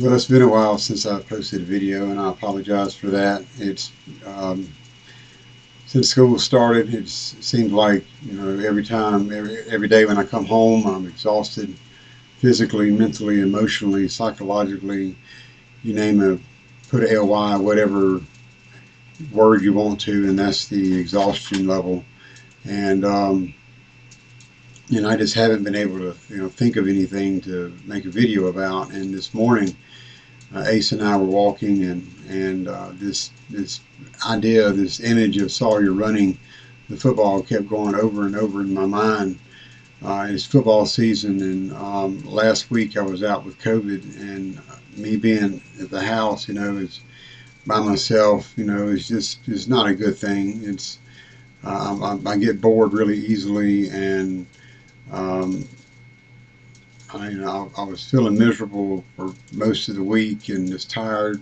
Well, it's been a while since I posted a video, and I apologize for that. It's since school started, it seems like every day when I come home, I'm exhausted, physically, mentally, emotionally, psychologically. You name it, put a ly, whatever word you want to, and that's the exhaustion level. And I just haven't been able to think of anything to make a video about. And this morning, Ace and I were walking, and this idea, this image of Sawyer running the football kept going over and over in my mind. It's football season, and last week I was out with COVID, and me being at the house, is by myself, it's not a good thing. It's I get bored really easily, and um, I was feeling miserable for most of the week and just tired,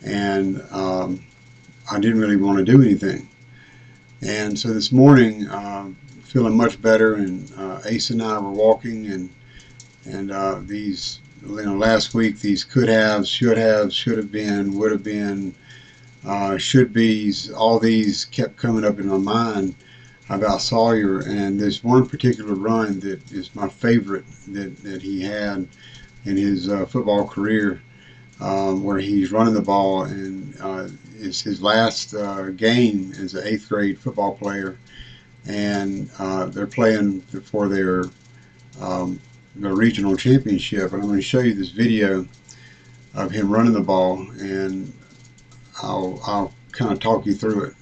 and I didn't really want to do anything. And so this morning, feeling much better, and Ace and I were walking, and these, last week, these could have, should have been, would have been, should be's, all these kept coming up in my mind about Sawyer, and this one particular run that is my favorite that he had in his football career, where he's running the ball, and it's his last game as an eighth grade football player, and they're playing for their regional championship. And I'm going to show you this video of him running the ball, and I'll kind of talk you through it.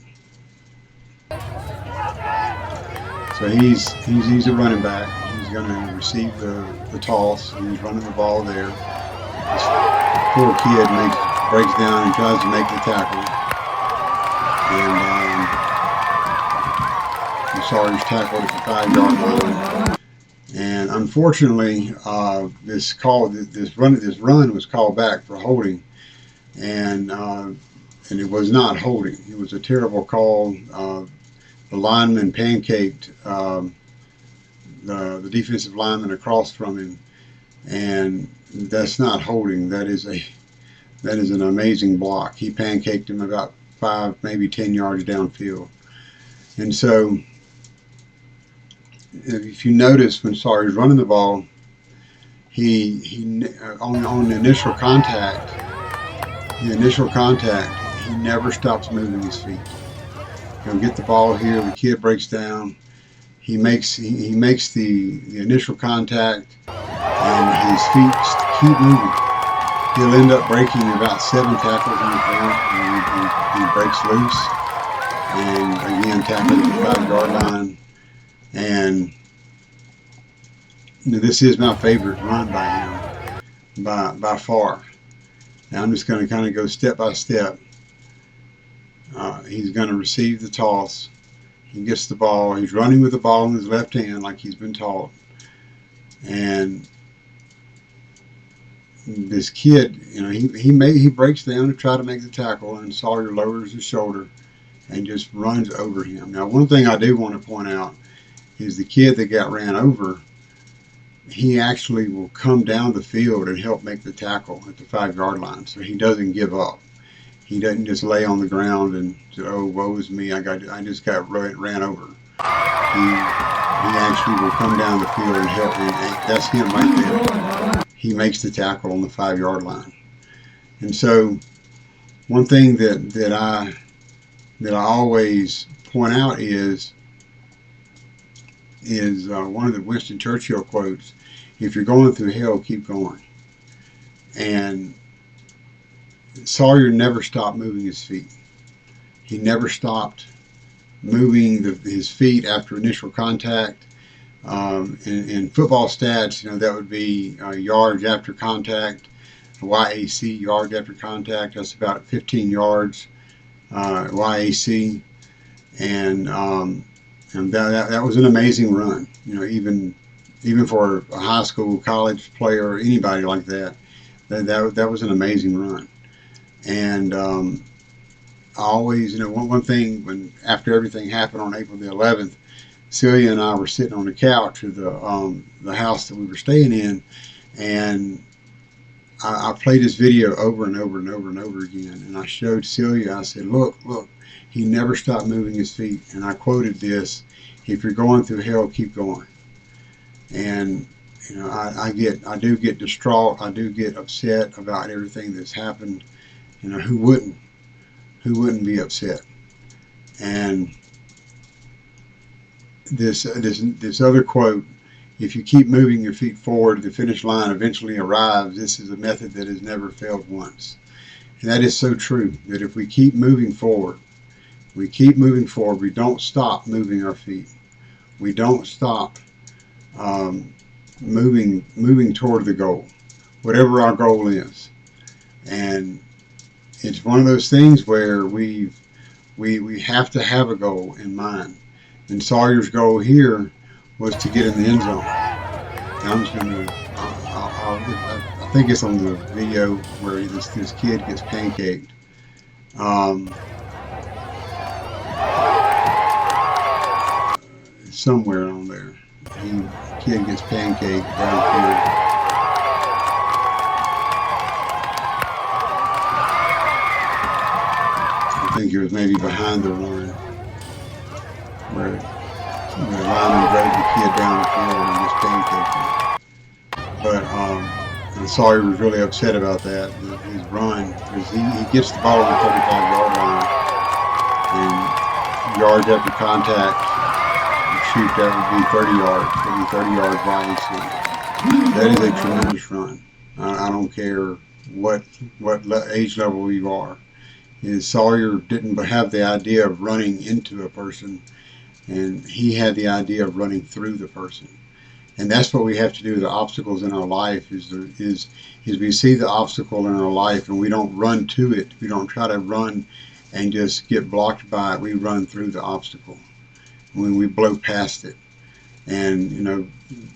So he's a running back. He's going to receive the toss, and he's running the ball there. This poor kid breaks down and tries to make the tackle, and Sawyer's tackled at the 5-yard line. And unfortunately, this run was called back for holding, and it was not holding. It was a terrible call. The lineman pancaked the defensive lineman across from him, and that's not holding. That is an amazing block. He pancaked him about 5, maybe 10 yards downfield. And so, if you notice, when Sawyer's running the ball, he on the initial contact, he never stops moving his feet. He'll get the ball here. The kid breaks down. He makes the initial contact, and his feet keep moving. He'll end up breaking about 7 tackles in the front, and he breaks loose, and again tackled at the 5-yard line. And this is my favorite run by him, by far. Now I'm just going to kind of go step by step. He's going to receive the toss. He gets the ball. He's running with the ball in his left hand like he's been taught. And this kid, he breaks down to try to make the tackle, and Sawyer lowers his shoulder and just runs over him. Now, one thing I do want to point out is the kid that got ran over, he actually will come down the field and help make the tackle at the 5-yard line, so he doesn't give up. He doesn't just lay on the ground and say, "Oh, woe is me! I just got ran over." He actually will come down the field and help, and that's him right there. He makes the tackle on the 5-yard line. And so, one thing that I always point out is one of the Winston Churchill quotes: "If you're going through hell, keep going." And Sawyer never stopped moving his feet. He never stopped moving his feet after initial contact. In football stats, that would be yards after contact, YAC, yards after contact. That's about 15 yards, YAC, and that was an amazing run. Even for a high school, college player, or anybody like that, that was an amazing run. And I always, one thing, when after everything happened on April the 11th, Celia and I were sitting on the couch of the house that we were staying in, and I played this video over and over and over and over again, and I showed Celia. I said, "Look, look, he never stopped moving his feet." And I quoted this: "If you're going through hell, keep going." And you know, I do get distraught. I do get upset about everything that's happened. You know, who wouldn't? Who wouldn't be upset? And this other quote: "If you keep moving your feet forward, the finish line eventually arrives. This is a method that has never failed once." And that is so true. That if we keep moving forward, we don't stop moving our feet. We don't stop moving toward the goal, whatever our goal is. And it's one of those things where we have to have a goal in mind. And Sawyer's goal here was to get in the end zone. And I'm just going to, I think it's on the video where this kid gets pancaked. Somewhere on there. The kid gets pancaked downfield. I think it was maybe behind the line where the lineman drove the kid down the field and just pancaked him. But and Sawyer was really upset about that, his run, because he gets the ball on the 35-yard line, and yards after contact, shoot, that would be 30 yards, maybe 30 yards wide. So that is a tremendous run. I don't care what age level you are. Sawyer didn't have the idea of running into a person, and he had the idea of running through the person. And that's what we have to do with the obstacles in our life, is we see the obstacle in our life and we don't run to it. We don't try to run and just get blocked by it. We run through the obstacle. When we blow past it. And you know,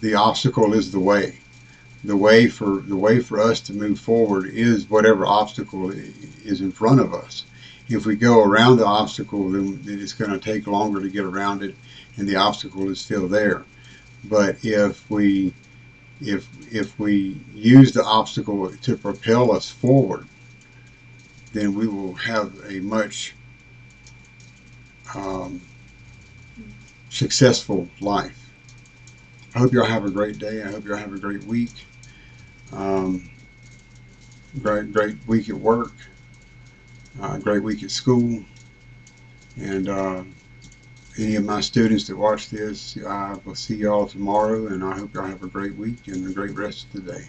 the obstacle is the way. The way for us to move forward is whatever obstacle is in front of us. If we go around the obstacle, then it's going to take longer to get around it, and the obstacle is still there. But if we use the obstacle to propel us forward, then we will have a much successful life. I hope y'all have a great day. I hope y'all have a great week. Great week at work. Great week at school. And any of my students that watch this, I will see y'all tomorrow, and I hope y'all have a great week and a great rest of the day.